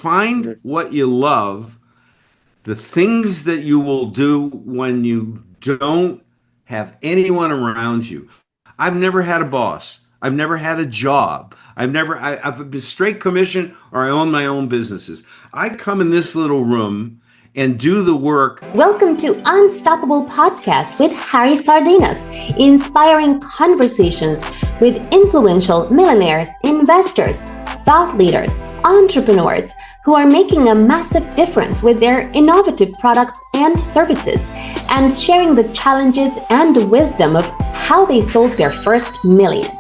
Find what you love, the things that you will do when you don't have anyone around you. I've never had a boss. I've never had a job. I've been straight commission or I own my own businesses. I come in this little room and do the work. Welcome to Unstoppable Podcast with Harry Sardinas, inspiring conversations with influential millionaires, investors, thought leaders, entrepreneurs who are making a massive difference with their innovative products and services, and sharing the challenges and wisdom of how they sold their first million.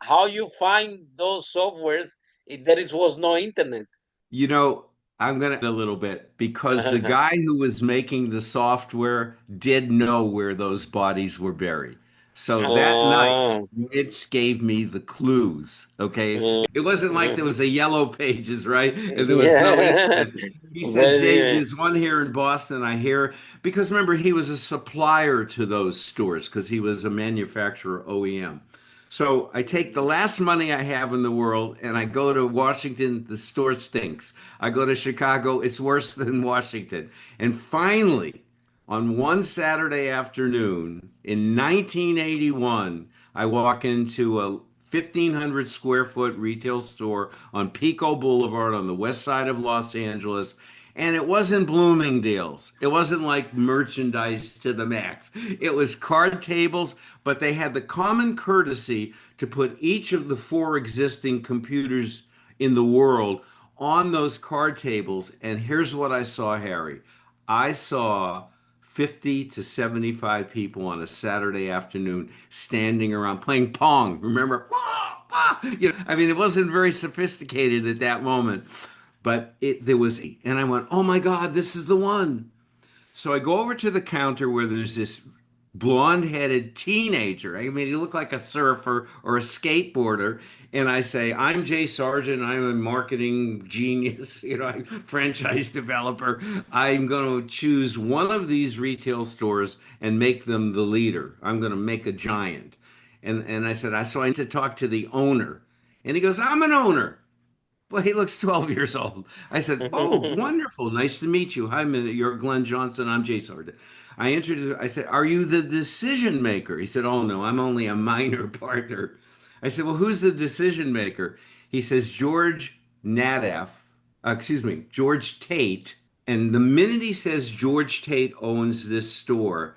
How you find those softwares if was no internet? You know, I'm going to a little bit because the guy who was making the software did know where those bodies were buried. So that night, Oh, Mitch gave me the clues. Okay. mm, It wasn't like there was a yellow pages, right? And there was no yeah. internet. He said, Jay, Well, there's one here in Boston. I hear, because remember, he was a supplier to those stores because he was a manufacturer OEM. So I take the last money I have in the world and I go to Washington, the store stinks. I go to Chicago, it's worse than Washington. And finally, on one Saturday afternoon in 1981, I walk into a 1,500 square foot retail store on Pico Boulevard on the west side of Los Angeles. And it wasn't Bloomingdale's. It wasn't like merchandise to the max. It was card tables, but they had the common courtesy to put each of the four existing computers in the world on those card tables. And here's what I saw, Harry. I saw 50 to 75 people on a Saturday afternoon standing around playing Pong. Remember? I mean, it wasn't very sophisticated at that moment, but there was, and I went, oh my God, this is the one. So I go over to the counter where there's this blonde-headed teenager. I mean, he looked like a surfer or a skateboarder. And I say, I'm Jay Sargent. I'm a marketing genius, franchise developer. I'm going to choose one of these retail stores and make them the leader. I'm going to make a giant. And I said, so I need to talk to the owner. And he goes, I'm an owner. Well, he looks 12 years old. I said, oh, wonderful. Nice to meet you. Hi, you're Glenn Johnson. I'm Jay Sargent. I introduced, I said, are you the decision maker? He said, oh, no, I'm only a minor partner. I said, well, who's the decision maker? He says, George Tate. And the minute he says George Tate owns this store,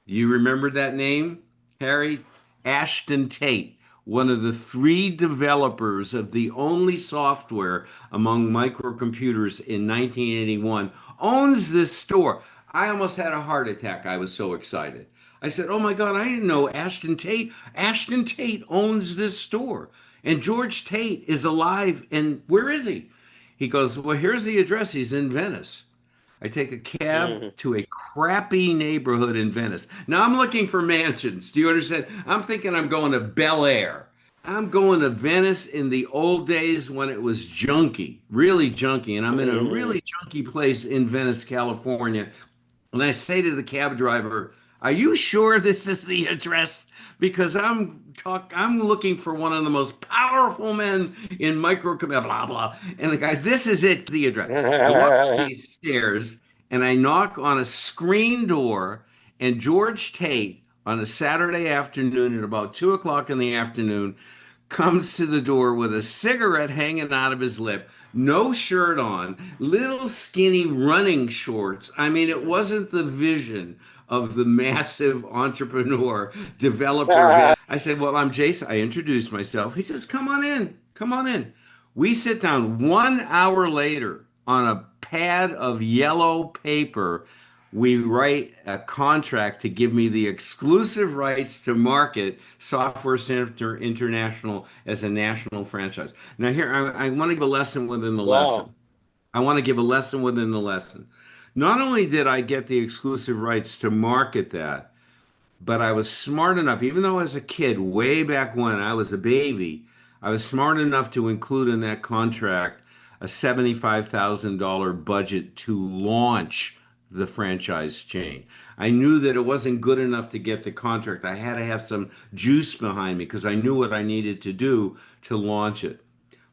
you remember that name, Harry? Ashton Tate, one of the three developers of the only software among microcomputers in 1981, owns this store. I almost had a heart attack. I was so excited. I said, oh my God, I didn't know Ashton Tate. Ashton Tate owns this store. And George Tate is alive. And where is he? He goes, well, here's the address. He's in Venice. I take a cab to a crappy neighborhood in Venice. Now I'm looking for mansions. Do you understand? I'm thinking I'm going to Bel Air. I'm going to Venice in the old days when it was junky, really junky. And I'm in a really junky place in Venice, California. And I say to the cab driver, are you sure this is the address? Because I'm looking for one of the most powerful men in micro blah blah. And the guy, this is it, the address. I walk up these stairs and I knock on a screen door, and George Tate on a Saturday afternoon at about 2 o'clock in the afternoon comes to the door with a cigarette hanging out of his lip, no shirt on, little skinny running shorts. I mean, it wasn't the vision of the massive entrepreneur developer. I said, well, I'm Jason. I introduced myself. He says, come on in. Come on in. We sit down 1 hour later on a pad of yellow paper. We write a contract to give me the exclusive rights to market Software Center International as a national franchise. Now, here, I want to give a lesson within the Wow. lesson. I want to give a lesson within the lesson. Not only did I get the exclusive rights to market that, but I was smart enough, even though I was a kid way back when I was a baby, I was smart enough to include in that contract a $75,000 budget to launch the franchise chain. I knew that it wasn't good enough to get the contract. I had to have some juice behind me because I knew what I needed to do to launch it.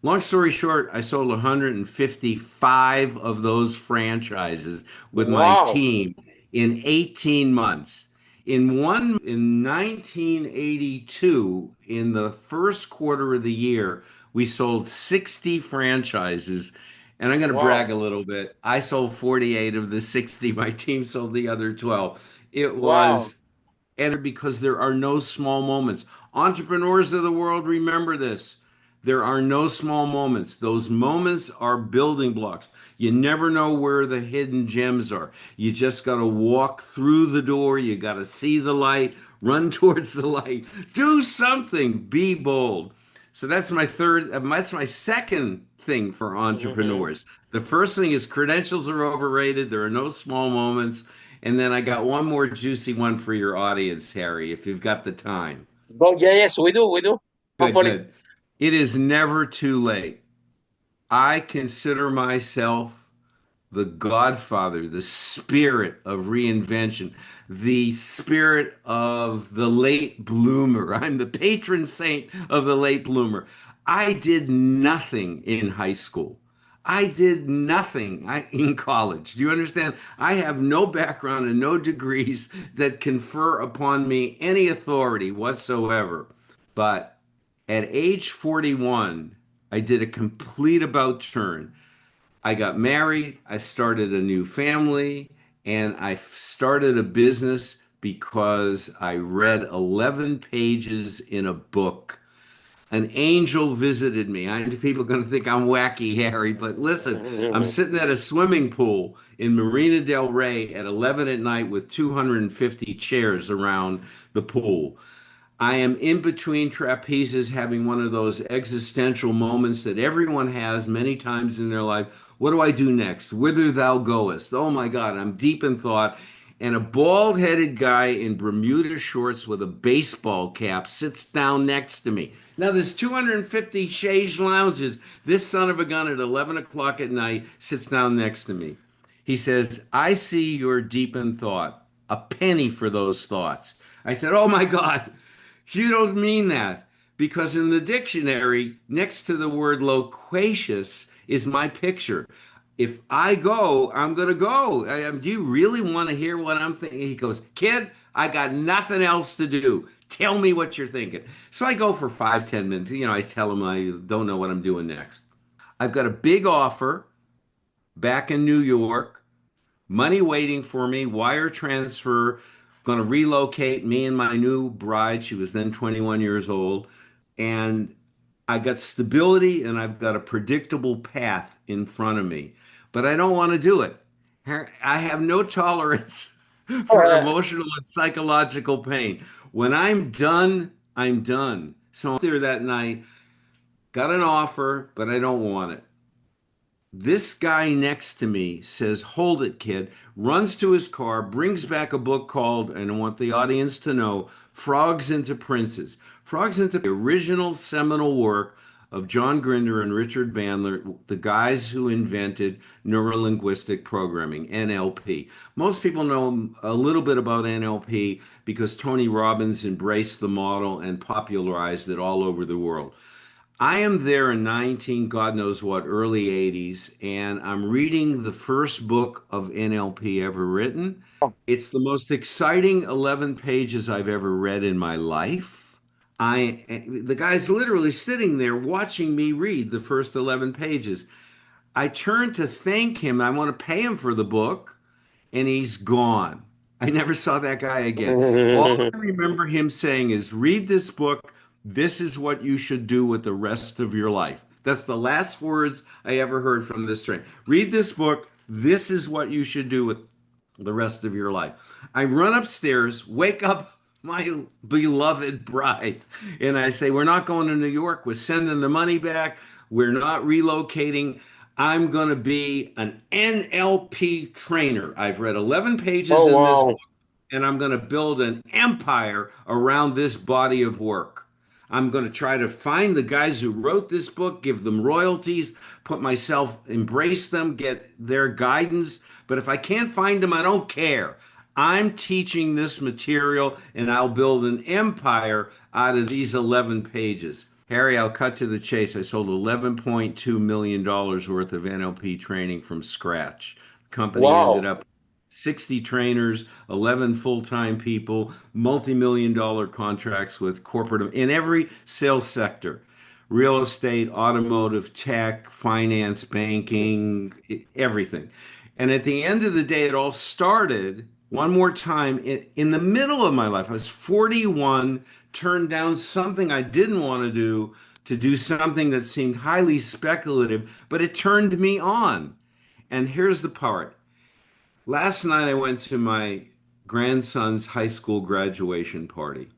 Long story short, I sold 155 of those franchises with my Wow. team in 18 months. In 1982, in the first quarter of the year, we sold 60 franchises. And I'm going to brag Wow. a little bit. I sold 48 of the 60. My team sold the other 12. It Wow. was and because there are no small moments. Entrepreneurs of the world, remember this. There are no small moments. Those moments are building blocks. You never know where the hidden gems are. You just got to walk through the door. You got to see the light, run towards the light, do something, be bold. So that's my second thing for Hmm. entrepreneurs. The first thing is credentials are overrated. There are no small moments. And then I got one more juicy one for your audience, Harry, if you've got the time. Oh, yeah, yes, we do. We do. Good, Hopefully. good. It is never too late. I consider myself the godfather, the spirit of reinvention, the spirit of the late bloomer. I'm the patron saint of the late bloomer. I did nothing in high school. I did nothing in college. Do you understand? I have no background and no degrees that confer upon me any authority whatsoever. But at age 41, I did a complete about turn. I got married, I started a new family, and I started a business because I read 11 pages in a book. An angel visited me. I know people are going to think I'm wacky, Harry, but listen, I'm sitting at a swimming pool in Marina Del Rey at 11 at night with 250 chairs around the pool. I am in between trapezes having one of those existential moments that everyone has many times in their life. What do I do next? Whither thou goest? Oh my God, I'm deep in thought. And a bald headed guy in Bermuda shorts with a baseball cap sits down next to me. Now, there's 250 chaise lounges. This son of a gun at 11 o'clock at night sits down next to me. He says, I see you're deep in thought. A penny for those thoughts. I said, oh my God, you don't mean that. Because in the dictionary, next to the word loquacious is my picture. If I go, I'm going to go. Do you really want to hear what I'm thinking? He goes, kid, I got nothing else to do. Tell me what you're thinking. So I go for 5, 10 minutes. I tell him I don't know what I'm doing next. I've got a big offer back in New York, money waiting for me, wire transfer, going to relocate me and my new bride. She was then 21 years old. And I got stability and I've got a predictable path in front of me, but I don't want to do it. I have no tolerance for emotional and psychological pain. When I'm done, I'm done. So I'm there that night, got an offer, but I don't want it. This guy next to me says, hold it, kid, runs to his car, brings back a book called, and I want the audience to know, Frogs into Princes. Frogs into the original seminal work of John Grinder and Richard Bandler, the guys who invented neurolinguistic programming, NLP. Most people know a little bit about NLP because Tony Robbins embraced the model and popularized it all over the world. I am there in 19, God knows what, early 80s, and I'm reading the first book of NLP ever written. It's the most exciting 11 pages I've ever read in my life. The guy's literally sitting there watching me read the first 11 pages. I turn to thank him. I want to pay him for the book, and he's gone. I never saw that guy again. All I remember him saying is, read this book. This is what you should do with the rest of your life. That's the last words I ever heard from this train. Read this book. This is what you should do with the rest of your life. I run upstairs, wake up my beloved bride, and I say, we're not going to New York. We're sending the money back. We're not relocating. I'm going to be an NLP trainer. I've read 11 pages Oh, in this wow. book, and I'm going to build an empire around this body of work. I'm going to try to find the guys who wrote this book, give them royalties, put myself, embrace them, get their guidance. But if I can't find them, I don't care. I'm teaching this material and I'll build an empire out of these 11 pages. Harry, I'll cut to the chase. I sold $11.2 million worth of NLP training from scratch. The company ended Wow. up 60 trainers, 11 full-time people, multi-million-dollar contracts with corporate in every sales sector. Real estate, automotive, tech, finance, banking, everything. And at the end of the day, it all started one more time in the middle of my life. I was 41, turned down something I didn't want to do something that seemed highly speculative, but it turned me on. And here's the part. Last night I went to my grandson's high school graduation party.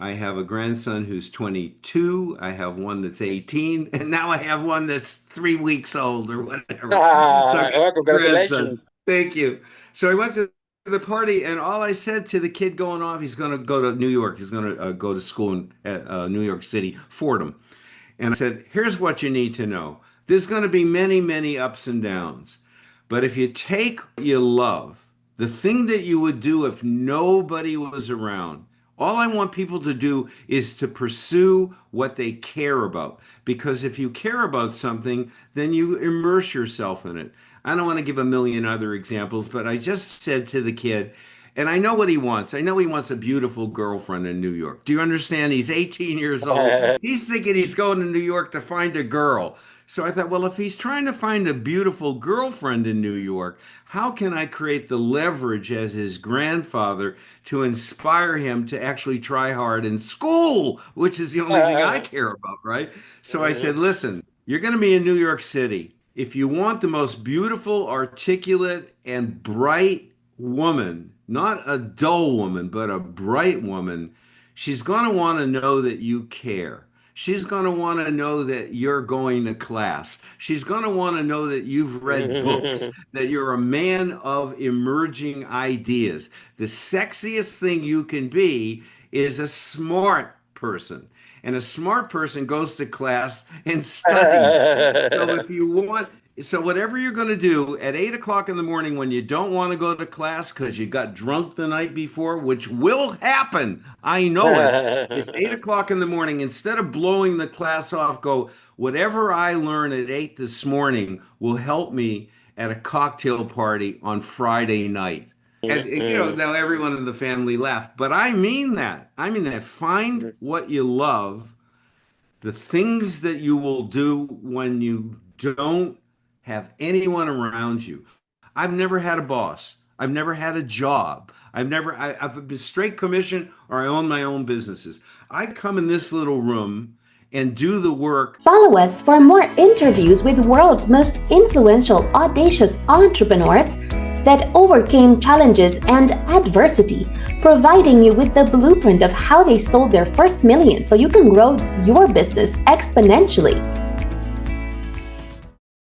I have a grandson who's 22, I have one that's 18, and now I have one that's 3 weeks old or whatever. So I got Well, grandson. congratulations. Thank you. So I went to the party, and all I said to the kid going off, he's going to go to New York. He's going to go to school in New York City, Fordham. And I said, here's what you need to know. There's going to be many, many ups and downs. But if you take what you love, the thing that you would do if nobody was around, all I want people to do is to pursue what they care about. Because if you care about something, then you immerse yourself in it. I don't want to give a million other examples, but I just said to the kid, and I know what he wants. I know he wants a beautiful girlfriend in New York. Do you understand? He's 18 years old. He's thinking he's going to New York to find a girl. So I thought, well, if he's trying to find a beautiful girlfriend in New York, how can I create the leverage as his grandfather to inspire him to actually try hard in school, which is the only thing I care about, right? So I said, listen, you're going to be in New York City. If you want the most beautiful, articulate, and bright woman, not a dull woman, but a bright woman, she's going to want to know that you care. She's going to want to know that you're going to class. She's going to want to know that you've read books, that you're a man of emerging ideas. The sexiest thing you can be is a smart person. And a smart person goes to class and studies. So if you want, so whatever you're going to do at 8 o'clock in the morning when you don't want to go to class because you got drunk the night before, which will happen, I know it. It's 8 o'clock in the morning. Instead of blowing the class off, go, whatever I learn at 8 this morning will help me at a cocktail party on Friday night. And now everyone in the family laughed, but I mean that. I mean that. Find what you love, the things that you will do when you don't have anyone around you. I've never had a boss. I've never had a job. I've been straight commission or I own my own businesses. I come in this little room and do the work. Follow us for more interviews with world's most influential, audacious entrepreneurs that overcame challenges and adversity, providing you with the blueprint of how they sold their first million so you can grow your business exponentially.